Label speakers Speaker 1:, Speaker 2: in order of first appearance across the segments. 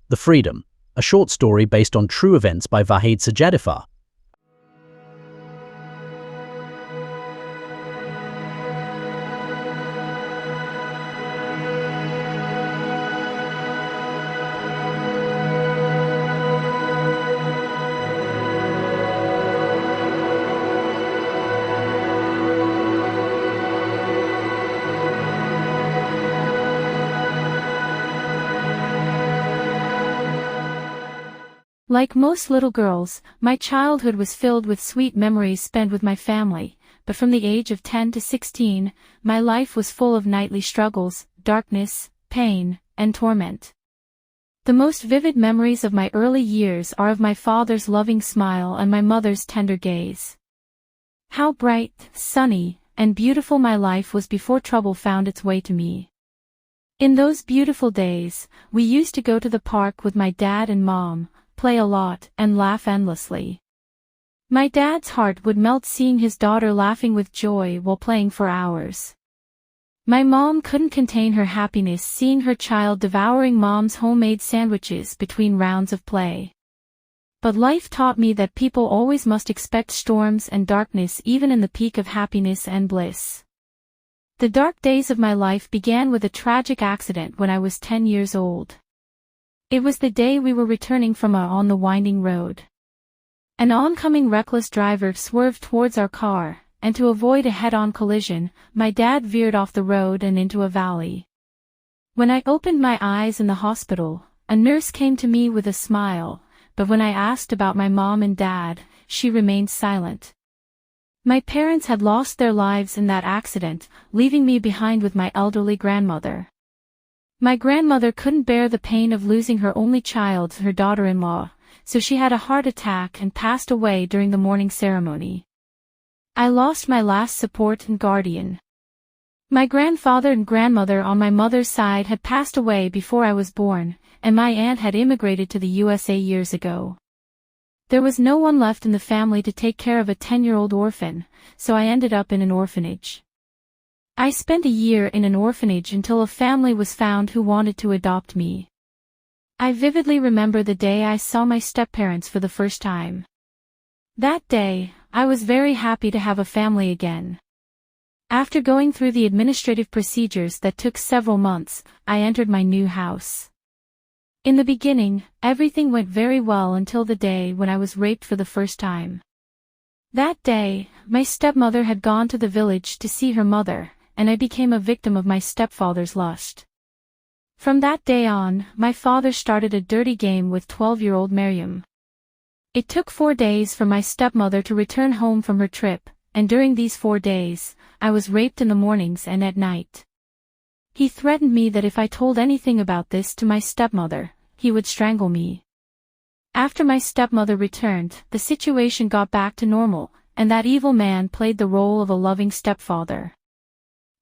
Speaker 1: The Freedom, a short story based on true events by Vahid Sajadifar.
Speaker 2: Like most little girls, my childhood was filled with sweet memories spent with my family, but from the age of 10 to 16, my life was full of nightly struggles, darkness, pain, and torment. The most vivid memories of my early years are of my father's loving smile and my mother's tender gaze. How bright, sunny, and beautiful my life was before trouble found its way to me. In those beautiful days, we used to go to the park with my dad and mom, play a lot, and laugh endlessly. My dad's heart would melt seeing his daughter laughing with joy while playing for hours. My mom couldn't contain her happiness seeing her child devouring mom's homemade sandwiches between rounds of play. But life taught me that people always must expect storms and darkness even in the peak of happiness and bliss. The dark days of my life began with a tragic accident when I was 10 years old. It was the day we were returning from on the winding road. An oncoming reckless driver swerved towards our car, and to avoid a head-on collision, my dad veered off the road and into a valley. When I opened my eyes in the hospital, a nurse came to me with a smile, but when I asked about my mom and dad, she remained silent. My parents had lost their lives in that accident, leaving me behind with my elderly grandmother. My grandmother couldn't bear the pain of losing her only child, her daughter-in-law, so she had a heart attack and passed away during the mourning ceremony. I lost my last support and guardian. My grandfather and grandmother on my mother's side had passed away before I was born, and my aunt had immigrated to the USA years ago. There was no one left in the family to take care of a 10-year-old orphan, so I ended up in an orphanage. I spent a year in an orphanage until a family was found who wanted to adopt me. I vividly remember the day I saw my step-parents for the first time. That day, I was very happy to have a family again. After going through the administrative procedures that took several months, I entered my new house. In the beginning, everything went very well until the day when I was raped for the first time. That day, my stepmother had gone to the village to see her mother, and I became a victim of my stepfather's lust. From that day on, my father started a dirty game with 12-year-old Miriam. It took 4 days for my stepmother to return home from her trip, and during these 4 days, I was raped in the mornings and at night. He threatened me that if I told anything about this to my stepmother, he would strangle me. After my stepmother returned, the situation got back to normal, and that evil man played the role of a loving stepfather.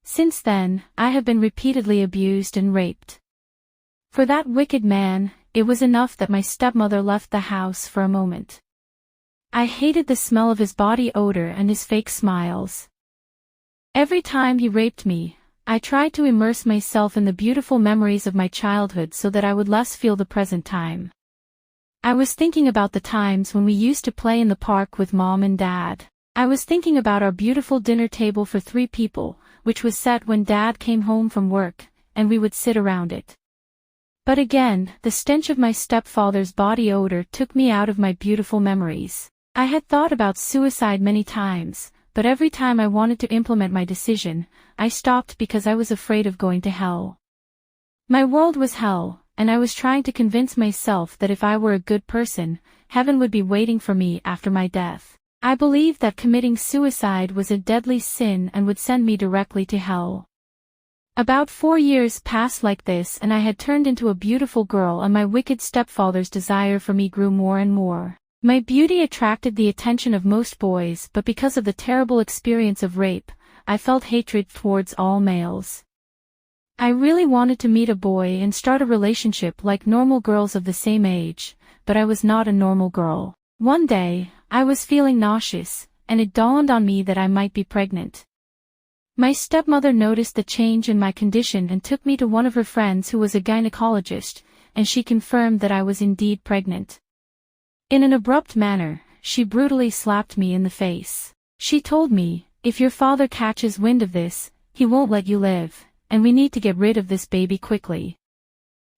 Speaker 2: Since then, I have been repeatedly abused and raped. For that wicked man, it was enough that my stepmother left the house for a moment. I hated the smell of his body odor and his fake smiles. Every time he raped me, I tried to immerse myself in the beautiful memories of my childhood so that I would less feel the present time. I was thinking about the times when we used to play in the park with mom and dad. I was thinking about our beautiful dinner table for 3 people, which was set when Dad came home from work, and we would sit around it. But again, the stench of my stepfather's body odor took me out of my beautiful memories. I had thought about suicide many times, but every time I wanted to implement my decision, I stopped because I was afraid of going to hell. My world was hell, and I was trying to convince myself that if I were a good person, heaven would be waiting for me after my death. I believed that committing suicide was a deadly sin and would send me directly to hell. About 4 years passed like this and I had turned into a beautiful girl and my wicked stepfather's desire for me grew more and more. My beauty attracted the attention of most boys, but because of the terrible experience of rape, I felt hatred towards all males. I really wanted to meet a boy and start a relationship like normal girls of the same age, but I was not a normal girl. One day, I was feeling nauseous, and it dawned on me that I might be pregnant. My stepmother noticed the change in my condition and took me to one of her friends who was a gynecologist, and she confirmed that I was indeed pregnant. In an abrupt manner, she brutally slapped me in the face. She told me, "If your father catches wind of this, he won't let you live, and we need to get rid of this baby quickly."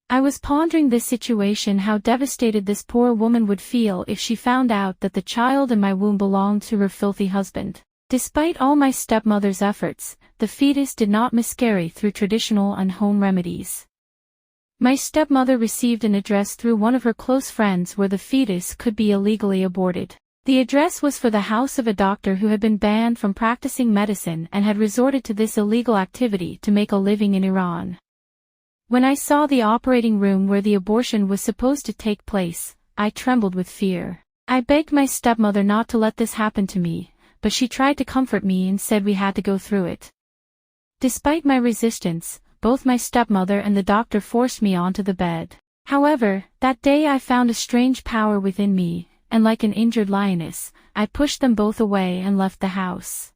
Speaker 2: I was pondering this situation, how devastated this poor woman would feel if she found out that the child in my womb belonged to her filthy husband. Despite all my stepmother's efforts, the fetus did not miscarry through traditional and home remedies. My stepmother received an address through one of her close friends where the fetus could be illegally aborted. The address was for the house of a doctor who had been banned from practicing medicine and had resorted to this illegal activity to make a living in Iran. When I saw the operating room where the abortion was supposed to take place, I trembled with fear. I begged my stepmother not to let this happen to me, but she tried to comfort me and said we had to go through it. Despite my resistance, both my stepmother and the doctor forced me onto the bed. However, that day I found a strange power within me, and like an injured lioness, I pushed them both away and left the house.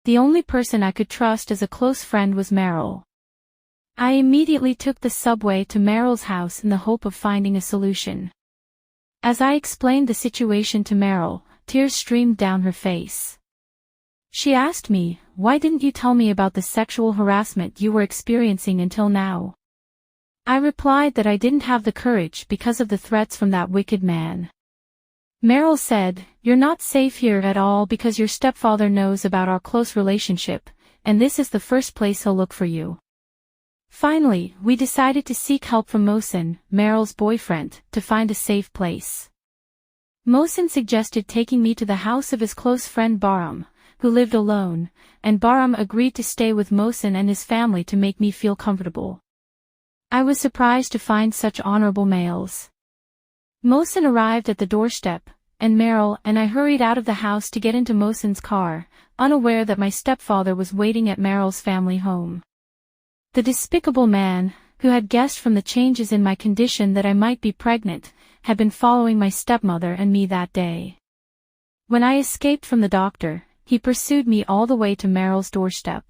Speaker 2: The only person I could trust as a close friend was Meryl. I immediately took the subway to Meryl's house in the hope of finding a solution. As I explained the situation to Meryl, tears streamed down her face. She asked me, "Why didn't you tell me about the sexual harassment you were experiencing until now?" I replied that I didn't have the courage because of the threats from that wicked man. Meryl said, "You're not safe here at all because your stepfather knows about our close relationship, and this is the first place he'll look for you." Finally, we decided to seek help from Mohsen, Meryl's boyfriend, to find a safe place. Mohsen suggested taking me to the house of his close friend Bahram, who lived alone, and Bahram agreed to stay with Mohsen and his family to make me feel comfortable. I was surprised to find such honorable males. Mohsen arrived at the doorstep, and Meryl and I hurried out of the house to get into Mohsen's car, unaware that my stepfather was waiting at Meryl's family home. The despicable man, who had guessed from the changes in my condition that I might be pregnant, had been following my stepmother and me that day. When I escaped from the doctor, he pursued me all the way to Meryl's doorstep.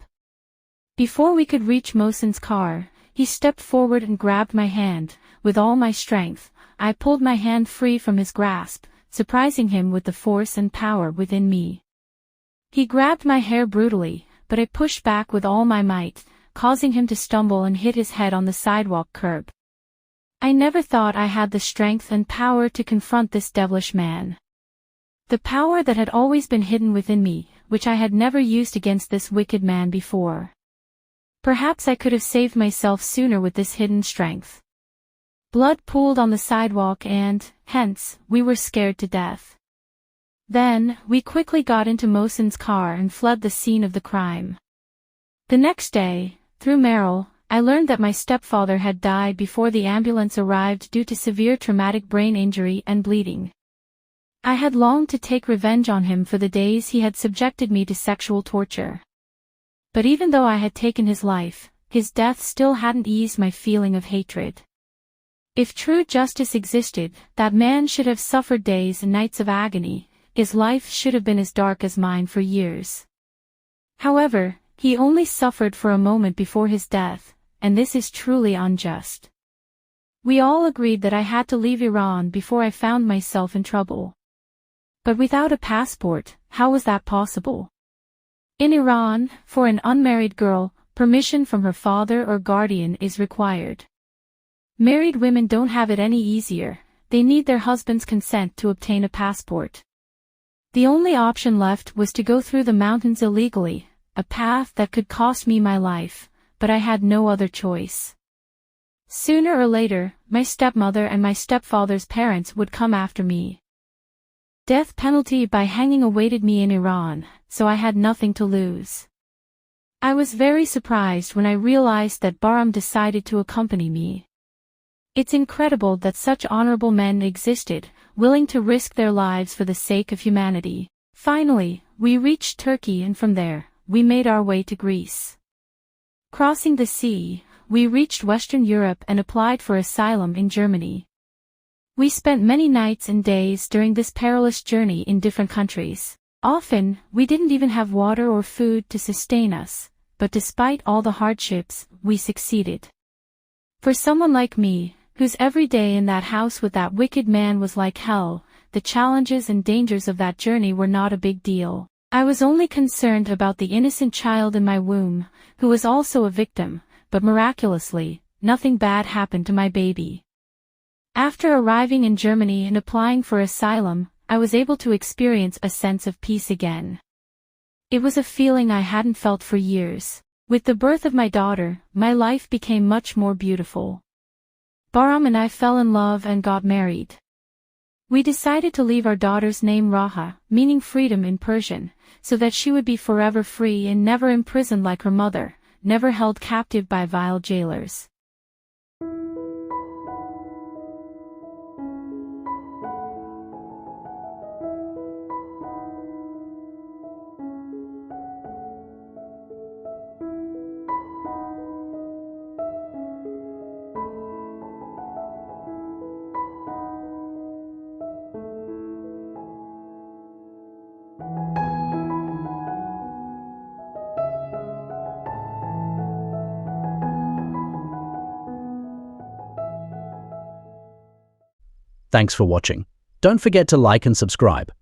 Speaker 2: Before we could reach Mohsen's car, he stepped forward and grabbed my hand. With all my strength, I pulled my hand free from his grasp, surprising him with the force and power within me. He grabbed my hair brutally, but I pushed back with all my might, causing him to stumble and hit his head on the sidewalk curb. I never thought I had the strength and power to confront this devilish man. The power that had always been hidden within me, which I had never used against this wicked man before. Perhaps I could have saved myself sooner with this hidden strength. Blood pooled on the sidewalk and, hence, we were scared to death. Then, we quickly got into Mohsen's car and fled the scene of the crime. The next day, through Meryl, I learned that my stepfather had died before the ambulance arrived due to severe traumatic brain injury and bleeding. I had longed to take revenge on him for the days he had subjected me to sexual torture. But even though I had taken his life, his death still hadn't eased my feeling of hatred. If true justice existed, that man should have suffered days and nights of agony. His life should have been as dark as mine for years. However, he only suffered for a moment before his death, and this is truly unjust. We all agreed that I had to leave Iran before I found myself in trouble. But without a passport, how was that possible? In Iran, for an unmarried girl, permission from her father or guardian is required. Married women don't have it any easier, they need their husband's consent to obtain a passport. The only option left was to go through the mountains illegally, a path that could cost me my life, but I had no other choice. Sooner or later, my stepmother and my stepfather's parents would come after me. Death penalty by hanging awaited me in Iran, so I had nothing to lose. I was very surprised when I realized that Bahram decided to accompany me. It's incredible that such honorable men existed, willing to risk their lives for the sake of humanity. Finally, we reached Turkey and from there, we made our way to Greece. Crossing the sea, we reached Western Europe and applied for asylum in Germany. We spent many nights and days during this perilous journey in different countries. Often, we didn't even have water or food to sustain us, but despite all the hardships, we succeeded. For someone like me, whose every day in that house with that wicked man was like hell. The challenges and dangers of that journey were not a big deal. I was only concerned about the innocent child in my womb, who was also a victim, but miraculously, nothing bad happened to my baby. After arriving in Germany and applying for asylum, I was able to experience a sense of peace again. It was a feeling I hadn't felt for years. With the birth of my daughter, my life became much more beautiful. Bahram and I fell in love and got married. We decided to leave our daughter's name Raha, meaning freedom in Persian, so that she would be forever free and never imprisoned like her mother, never held captive by vile jailers.
Speaker 1: Thanks for watching. Don't forget to like and subscribe.